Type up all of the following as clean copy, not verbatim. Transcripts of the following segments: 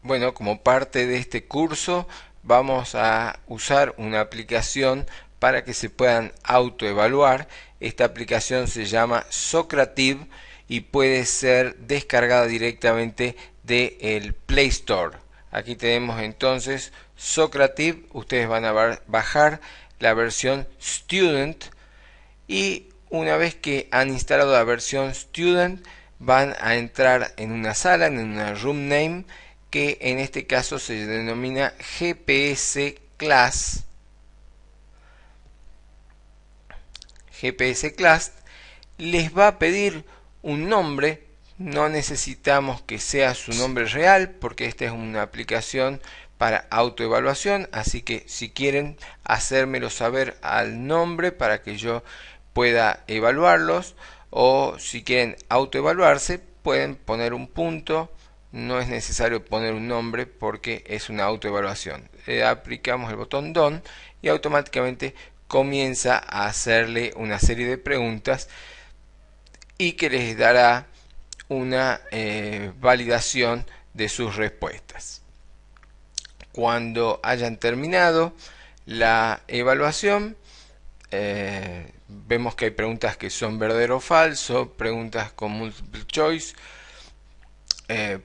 Bueno, como parte de este curso vamos a usar una aplicación para que se puedan autoevaluar. Esta aplicación se llama Socrative y puede ser descargada directamente del Play Store. Aquí tenemos entonces Socrative. Ustedes van a bajar la versión Student y una vez que han instalado la versión Student van a entrar en una sala, en una room name, que en este caso se denomina GPS Class. GPS Class les va a pedir un nombre. No necesitamos que sea su nombre real porque esta es una aplicación para autoevaluación, así que si quieren hacérmelo saber al nombre para que yo pueda evaluarlos, o si quieren autoevaluarse pueden poner un punto. No es necesario poner un nombre porque es una autoevaluación. Aplicamos el botón Done y automáticamente comienza a hacerle una serie de preguntas y que les dará una validación de sus respuestas. Cuando hayan terminado la evaluación, vemos que hay preguntas que son verdadero o falso, preguntas con multiple choice,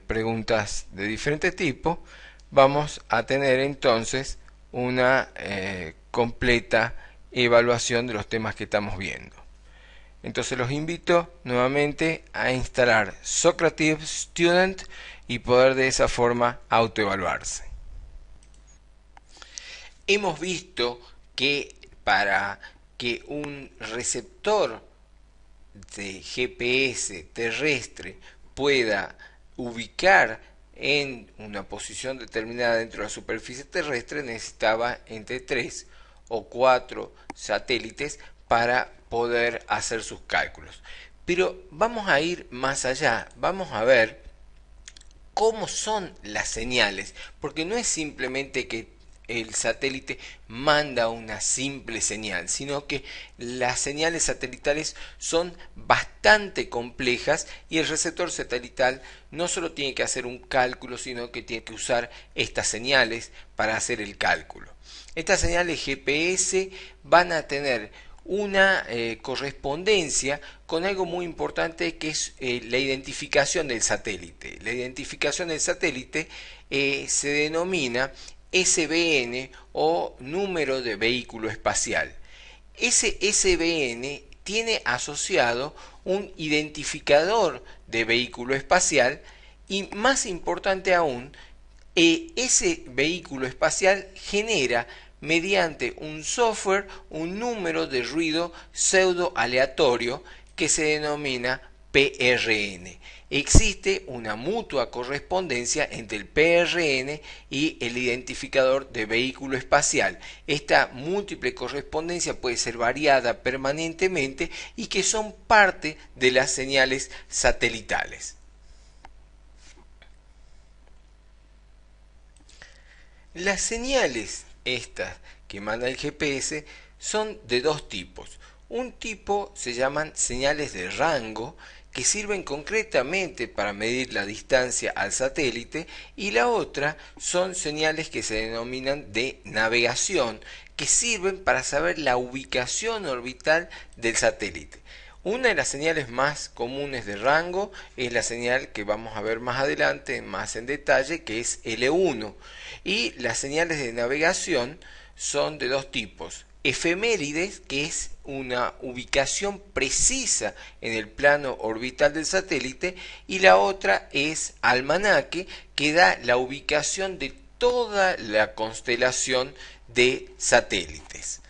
preguntas de diferente tipo. Vamos a tener entonces una completa evaluación de los temas que estamos viendo. Entonces los invito nuevamente a instalar Socrative Student y poder de esa forma autoevaluarse. Hemos visto que para que un receptor de GPS terrestre pueda ubicar en una posición determinada dentro de la superficie terrestre necesitaba entre 3 o 4 satélites para poder hacer sus cálculos. Pero vamos a ir más allá, vamos a ver cómo son las señales, porque no es simplemente que el satélite manda una simple señal, sino que las señales satelitales son bastante complejas y el receptor satelital no solo tiene que hacer un cálculo, sino que tiene que usar estas señales para hacer el cálculo. Estas señales GPS van a tener una correspondencia con algo muy importante que es la identificación del satélite. La identificación del satélite se denomina SBN o número de vehículo espacial. Ese SBN tiene asociado un identificador de vehículo espacial y, más importante aún, ese vehículo espacial genera mediante un software un número de ruido pseudo aleatorio que se denomina PRN. Existe una mutua correspondencia entre el PRN y el identificador de vehículo espacial. Esta múltiple correspondencia puede ser variada permanentemente y que son parte de las señales satelitales. Las señales estas que manda el GPS son de dos tipos. Un tipo se llaman señales de rango, que sirven concretamente para medir la distancia al satélite, y la otra son señales que se denominan de navegación, que sirven para saber la ubicación orbital del satélite. Una de las señales más comunes de rango es la señal que vamos a ver más adelante, más en detalle, que es L1. Y las señales de navegación son de dos tipos. Efemérides, que es una ubicación precisa en el plano orbital del satélite, y la otra es almanaque, que da la ubicación de toda la constelación de satélites.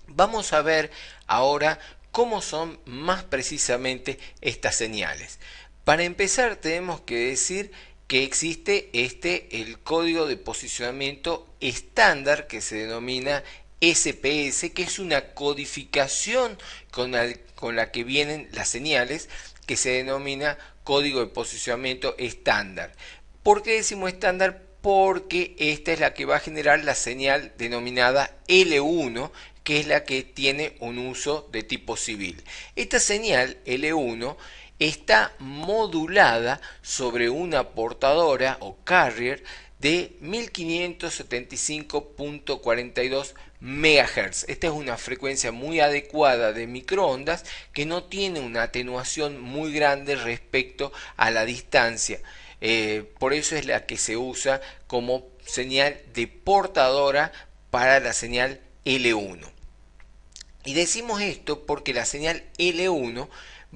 Vamos a ver ahora cómo son más precisamente estas señales. Para empezar tenemos que decir que existe el código de posicionamiento estándar que se denomina SPS, que es una codificación con la que vienen las señales, que se denomina código de posicionamiento estándar. ¿Por qué decimos estándar? Porque esta es la que va a generar la señal denominada L1, que es la que tiene un uso de tipo civil. Esta señal L1 está modulada sobre una portadora o carrier de 1575.42 MHz. Esta es una frecuencia muy adecuada de microondas que no tiene una atenuación muy grande respecto a la distancia. Por eso es la que se usa como señal de portadora para la señal L1. Y decimos esto porque la señal L1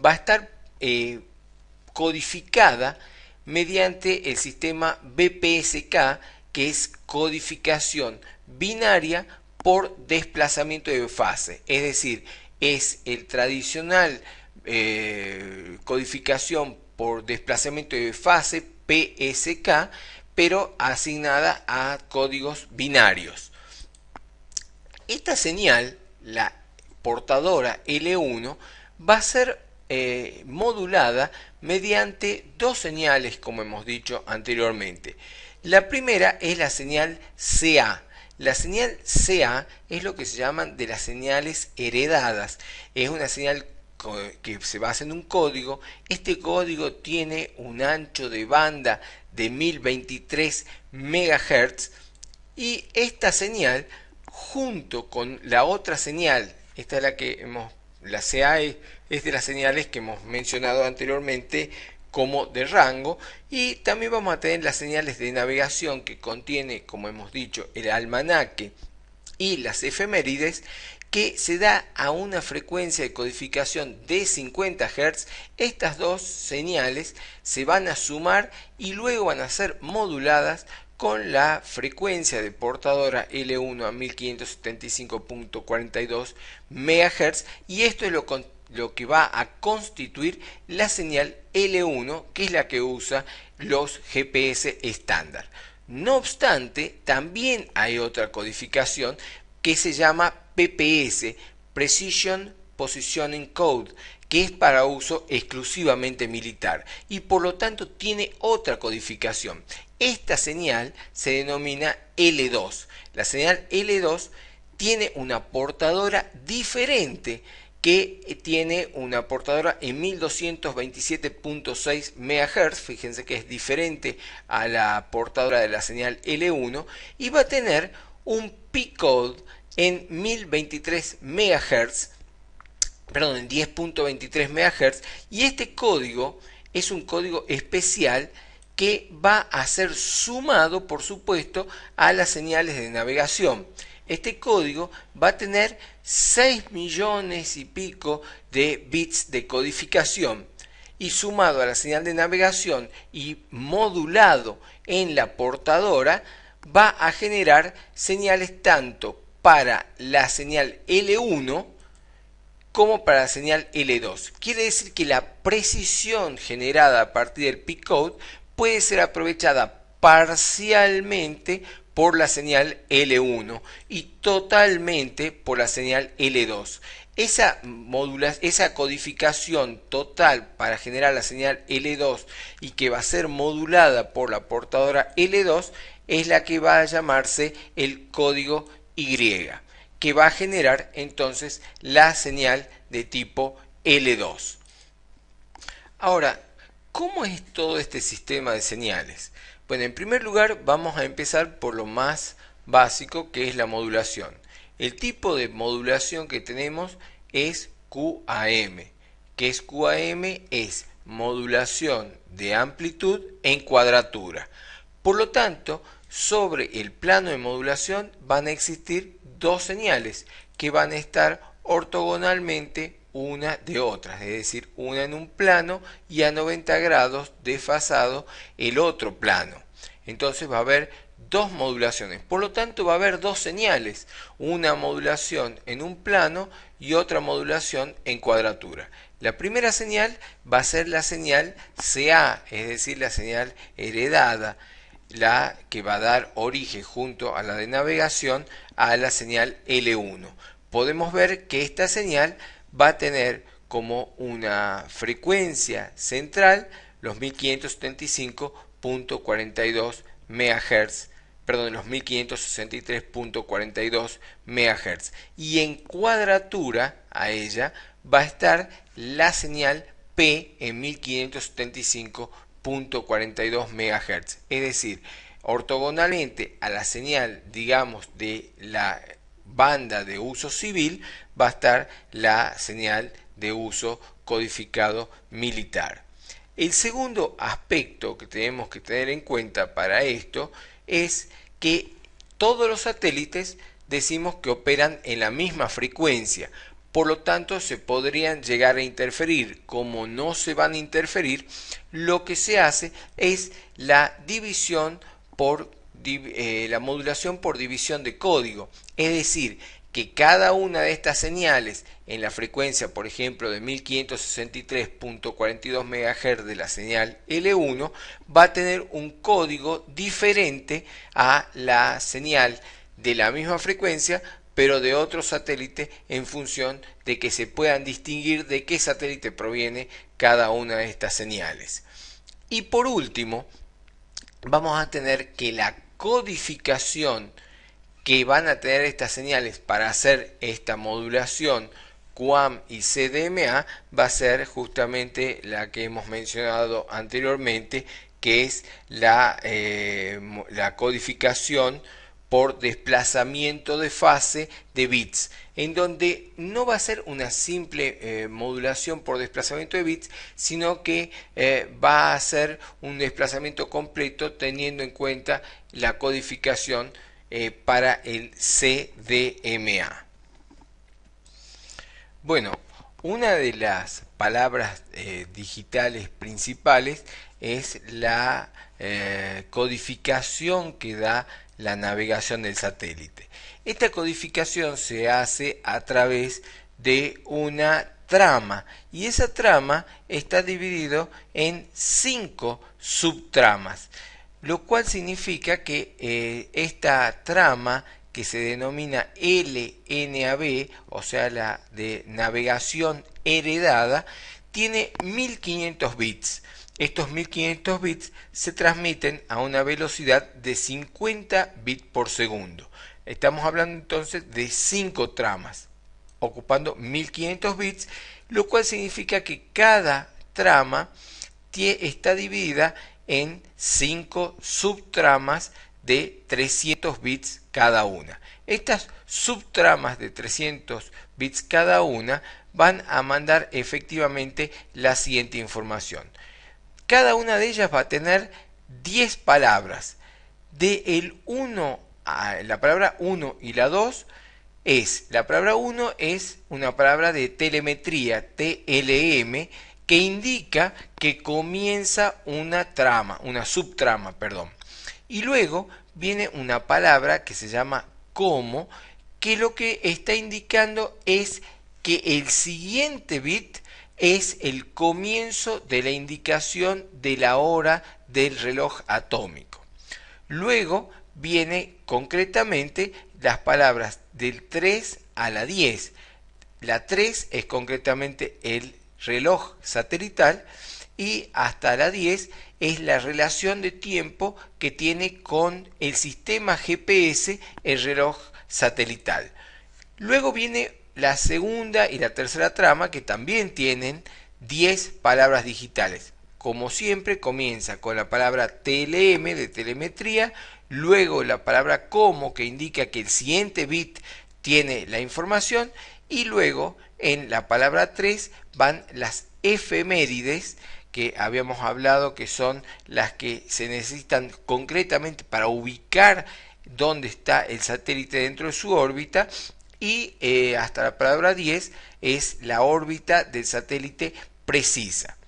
va a estar codificada mediante el sistema BPSK, que es codificación binaria por desplazamiento de fase. Es decir, es el tradicional codificación por desplazamiento de fase, PSK, pero asignada a códigos binarios. Esta señal, la portadora L1, va a ser modulada mediante dos señales, como hemos dicho anteriormente. La primera es la señal CA. La señal CA es lo que se llaman de las señales heredadas. Es una señal que se basa en un código. Este código tiene un ancho de banda de 1023 MHz y esta señal, junto con la otra señal, esta es la CA es de las señales que hemos mencionado anteriormente como de rango, y también vamos a tener las señales de navegación que contiene, como hemos dicho, el almanaque y las efemérides, que se da a una frecuencia de codificación de 50 Hz. Estas dos señales se van a sumar y luego van a ser moduladas con la frecuencia de portadora L1 a 1575.42 MHz, y esto es lo que va a constituir la señal L1, que es la que usa los GPS estándar. No obstante, también hay otra codificación que se llama PPS, Precision Positioning Code, que es para uso exclusivamente militar y por lo tanto tiene otra codificación. Esta señal se denomina L2. La señal L2 tiene una portadora diferente, que tiene una portadora en 1227.6 MHz, fíjense que es diferente a la portadora de la señal L1, y va a tener un P-code en 1023 MHz, perdón, en 10.23 MHz, y este código es un código especial que va a ser sumado, por supuesto, a las señales de navegación. Este código va a tener 6 millones y pico de bits de codificación, y sumado a la señal de navegación y modulado en la portadora, va a generar señales tanto para la señal L1 como para la señal L2. Quiere decir que la precisión generada a partir del P-code puede ser aprovechada parcialmente por la señal L1 y totalmente por la señal L2. Esa codificación total para generar la señal L2 y que va a ser modulada por la portadora L2 es la que va a llamarse el código Y, que va a generar entonces la señal de tipo L2. Ahora, ¿cómo es todo este sistema de señales? Bueno, en primer lugar vamos a empezar por lo más básico, que es la modulación. El tipo de modulación que tenemos es QAM. ¿Qué es QAM? Es modulación de amplitud en cuadratura. Por lo tanto, sobre el plano de modulación van a existir dos señales que van a estar ortogonalmente una de otra, es decir, una en un plano y a 90 grados desfasado el otro plano. Entonces va a haber dos modulaciones, por lo tanto va a haber dos señales, una modulación en un plano y otra modulación en cuadratura. La primera señal va a ser la señal CA, es decir, la señal heredada, la que va a dar origen junto a la de navegación a la señal L1. Podemos ver que esta señal va a tener como una frecuencia central los 1575.42 MHz, perdón, los 1563.42 MHz, y en cuadratura a ella va a estar la señal P en 1575.42 MHz. Es decir, ortogonalmente a la señal, digamos, de la banda de uso civil, va a estar la señal de uso codificado militar. El segundo aspecto que tenemos que tener en cuenta para esto es que todos los satélites decimos que operan en la misma frecuencia, por lo tanto se podrían llegar a interferir. Como no se van a interferir, lo que se hace es la división por la modulación por división de código, es decir, que cada una de estas señales en la frecuencia, por ejemplo, de 1563.42 MHz de la señal L1 va a tener un código diferente a la señal de la misma frecuencia, pero de otro satélite, en función de que se puedan distinguir de qué satélite proviene cada una de estas señales. Y por último, vamos a tener que la codificación que van a tener estas señales para hacer esta modulación QAM y CDMA va a ser justamente la que hemos mencionado anteriormente, que es la codificación por desplazamiento de fase de bits, en donde no va a ser una simple modulación por desplazamiento de bits, sino que va a ser un desplazamiento completo teniendo en cuenta la codificación para el CDMA. Bueno, una de las palabras digitales principales es la codificación que da la navegación del satélite. Esta codificación se hace a través de una trama, y esa trama está dividido en 5 subtramas, lo cual significa que esta trama, que se denomina LNAB, o sea, la de navegación heredada, tiene 1500 bits. Estos 1500 bits se transmiten a una velocidad de 50 bits por segundo. Estamos hablando entonces de 5 tramas, ocupando 1500 bits, lo cual significa que cada trama está dividida en 5 subtramas de 300 bits cada una. Estas subtramas de 300 bits cada una van a mandar efectivamente la siguiente información. Cada una de ellas va a tener 10 palabras. De el 1 a la palabra 1 y la 2 la palabra 1 es una palabra de telemetría, TLM, que indica que comienza una trama, una subtrama, perdón. Y luego viene una palabra que se llama como, que lo que está indicando es que el siguiente bit es el comienzo de la indicación de la hora del reloj atómico. Luego viene concretamente las palabras del 3 a la 10. La 3 es concretamente el reloj satelital, y hasta la 10 es la relación de tiempo que tiene con el sistema GPS el reloj satelital. Luego viene la segunda y la tercera trama, que también tienen 10 palabras digitales. Como siempre, comienza con la palabra TLM de telemetría, luego la palabra como, que indica que el siguiente bit tiene la información, y luego en la palabra 3 van las efemérides, que habíamos hablado que son las que se necesitan concretamente para ubicar dónde está el satélite dentro de su órbita, y hasta la palabra 10 es la órbita del satélite precisa.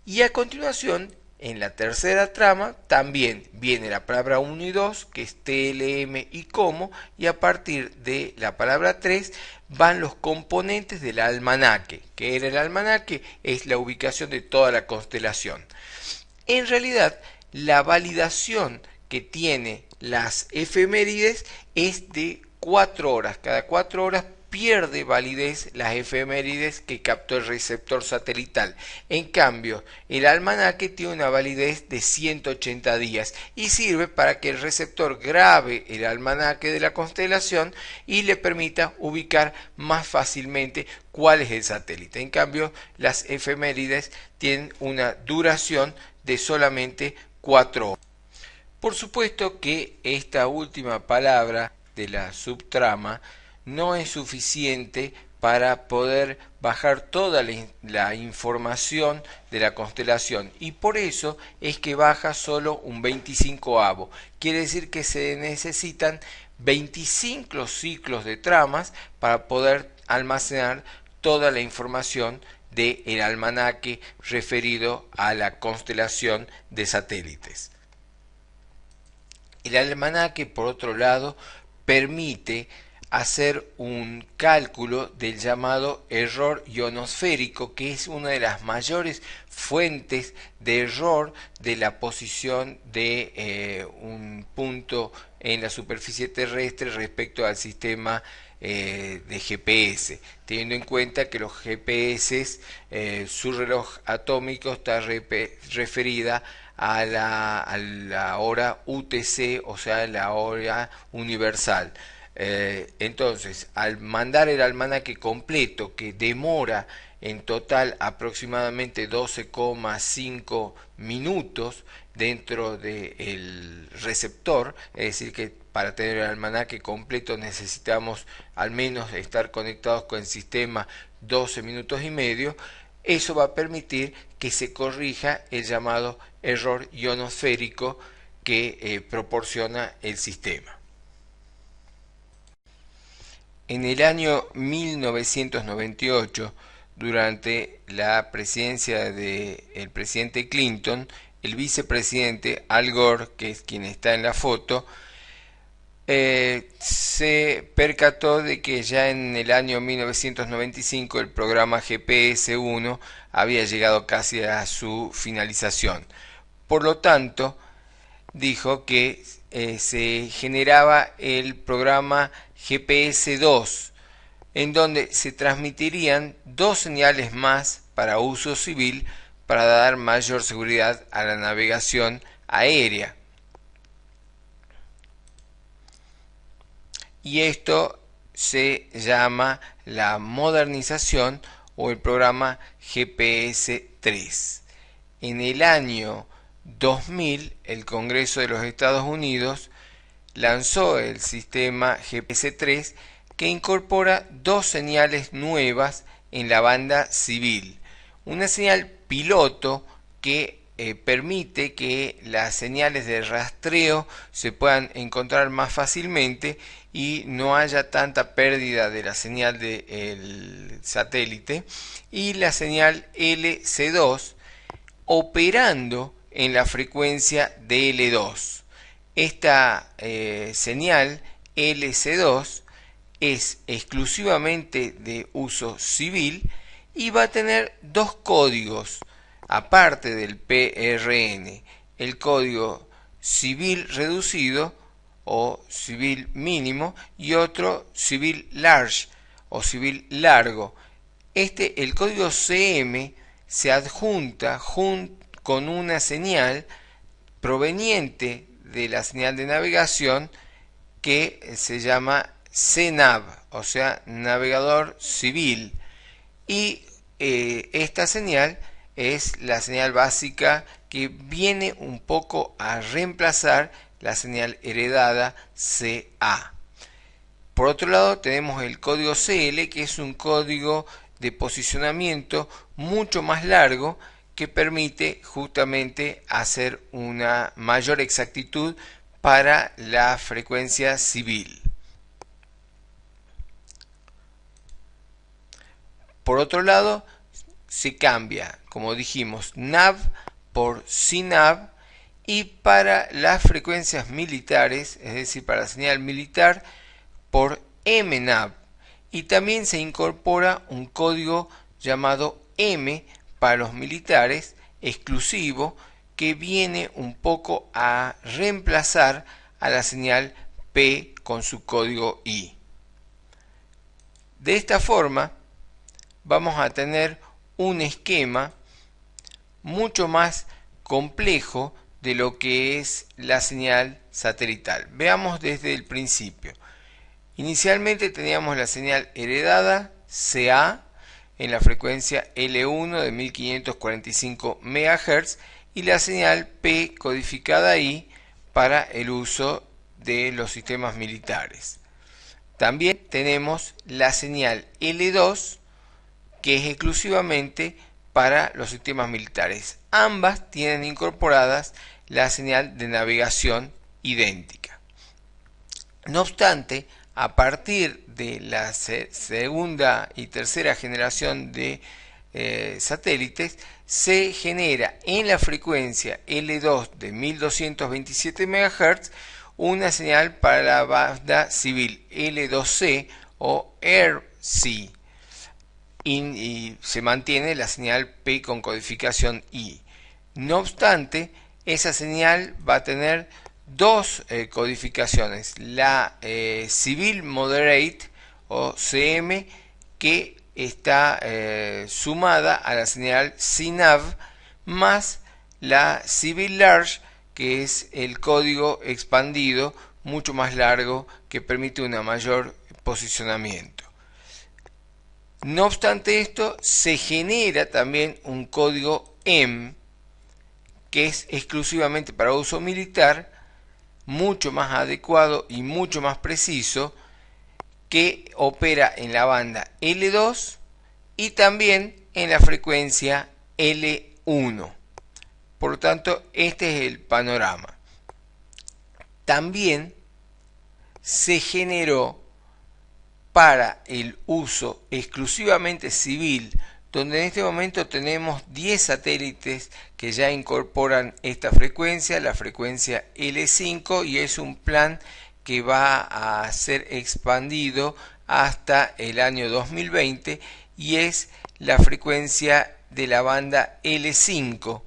Y a continuación, en la tercera trama, también viene la palabra 1 y 2, que es TLM y como, y a partir de la palabra 3 van los componentes del almanaque. ¿Qué era el almanaque? Es la ubicación de toda la constelación. En realidad, la validación que tiene las efemérides es de 4 horas. Cada 4 horas pierde validez las efemérides que captó el receptor satelital. En cambio, el almanaque tiene una validez de 180 días y sirve para que el receptor grabe el almanaque de la constelación y le permita ubicar más fácilmente cuál es el satélite. En cambio, las efemérides tienen una duración de solamente 4 horas. Por supuesto que esta última palabra de la subtrama no es suficiente para poder bajar toda la información de la constelación, y por eso es que baja solo un 25avo. Quiere decir que se necesitan 25 ciclos de tramas para poder almacenar toda la información del almanaque referido a la constelación de satélites. El almanaque, por otro lado, permite hacer un cálculo del llamado error ionosférico, que es una de las mayores fuentes de error de la posición de un punto en la superficie terrestre respecto al sistema de GPS, teniendo en cuenta que los GPS, su reloj atómico está referida a la hora UTC, o sea, la hora universal. Entonces, al mandar el almanaque completo, que demora en total aproximadamente 12,5 minutos dentro del receptor, es decir, que para tener el almanaque completo necesitamos al menos estar conectados con el sistema 12 minutos y medio. Eso va a permitir que se corrija el llamado error ionosférico que proporciona el sistema. En el año 1998, durante la presidencia del presidente Clinton, el vicepresidente Al Gore, que es quien está en la foto, se percató de que ya en el año 1995 el programa GPS-1 había llegado casi a su finalización. Por lo tanto, dijo que se generaba el programa GPS-2, en donde se transmitirían 2 señales más para uso civil para dar mayor seguridad a la navegación aérea. Y esto se llama la modernización o el programa GPS-3. En el año 2000, el Congreso de los Estados Unidos lanzó el sistema GPS-3, que incorpora 2 señales nuevas en la banda civil. Una señal piloto que permite que las señales de rastreo se puedan encontrar más fácilmente y no haya tanta pérdida de la señal del satélite, y la señal LC2 operando en la frecuencia DL2. Esta señal LC2 es exclusivamente de uso civil y va a tener 2 códigos aparte del PRN: el código civil reducido o civil mínimo y otro civil large o civil largo. El código CM se adjunta con una señal proveniente de la señal de navegación que se llama CNAV, o sea, navegador civil, y esta señal es la señal básica que viene un poco a reemplazar la señal heredada CA. Por otro lado, tenemos el código CL, que es un código de posicionamiento mucho más largo, que permite justamente hacer una mayor exactitud para la frecuencia civil. Por otro lado, se cambia, como dijimos, NAV por CNAV, y para las frecuencias militares, es decir, para la señal militar, por MNAV. Y también se incorpora un código llamado M para los militares, exclusivo, que viene un poco a reemplazar a la señal P con su código I. De esta forma vamos a tener un esquema mucho más complejo de lo que es la señal satelital. Veamos desde el principio. Inicialmente teníamos la señal heredada CA en la frecuencia L1 de 1545 MHz y la señal P codificada ahí para el uso de los sistemas militares. También tenemos la señal L2 que es exclusivamente para los sistemas militares. Ambas tienen incorporadas la señal de navegación idéntica. No obstante, a partir de la segunda y tercera generación de satélites, se genera en la frecuencia L2 de 1227 MHz una señal para la banda civil L2C o AirC y se mantiene la señal P con codificación I. No obstante, esa señal va a tener dos codificaciones, la Civil Moderate o CM, que está sumada a la señal CNAV, más la Civil Large, que es el código expandido mucho más largo que permite un mayor posicionamiento. No obstante esto, se genera también un código M, que es exclusivamente para uso militar, mucho más adecuado y mucho más preciso, que opera en la banda L2 y también en la frecuencia L1. Por lo tanto, este es el panorama. También se generó para el uso exclusivamente civil, donde en este momento tenemos 10 satélites que ya incorporan esta frecuencia, la frecuencia L5, y es un plan que va a ser expandido hasta el año 2020 y es la frecuencia de la banda L5.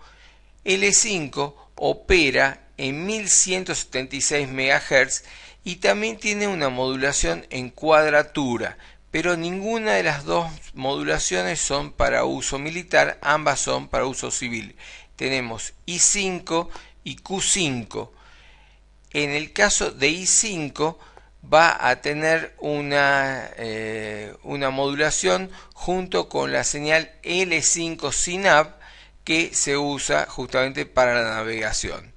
L5 opera en 1176 MHz y también tiene una modulación en cuadratura, pero ninguna de las dos modulaciones son para uso militar, ambas son para uso civil. Tenemos I5 y Q5. En el caso de I5 va a tener una modulación junto con la señal L5 CNAV, que se usa justamente para la navegación.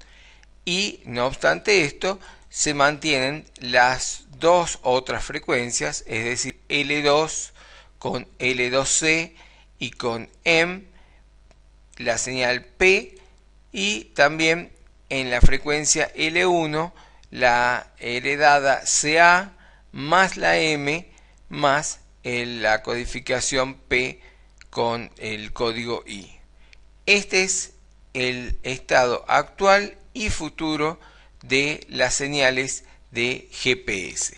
Y no obstante esto, se mantienen las dos otras frecuencias, es decir, L2 con L2C y con M, la señal P, y también en la frecuencia L1 la heredada CA más la M más la codificación P con el código I. Este es el estado actual y futuro de las señales de GPS.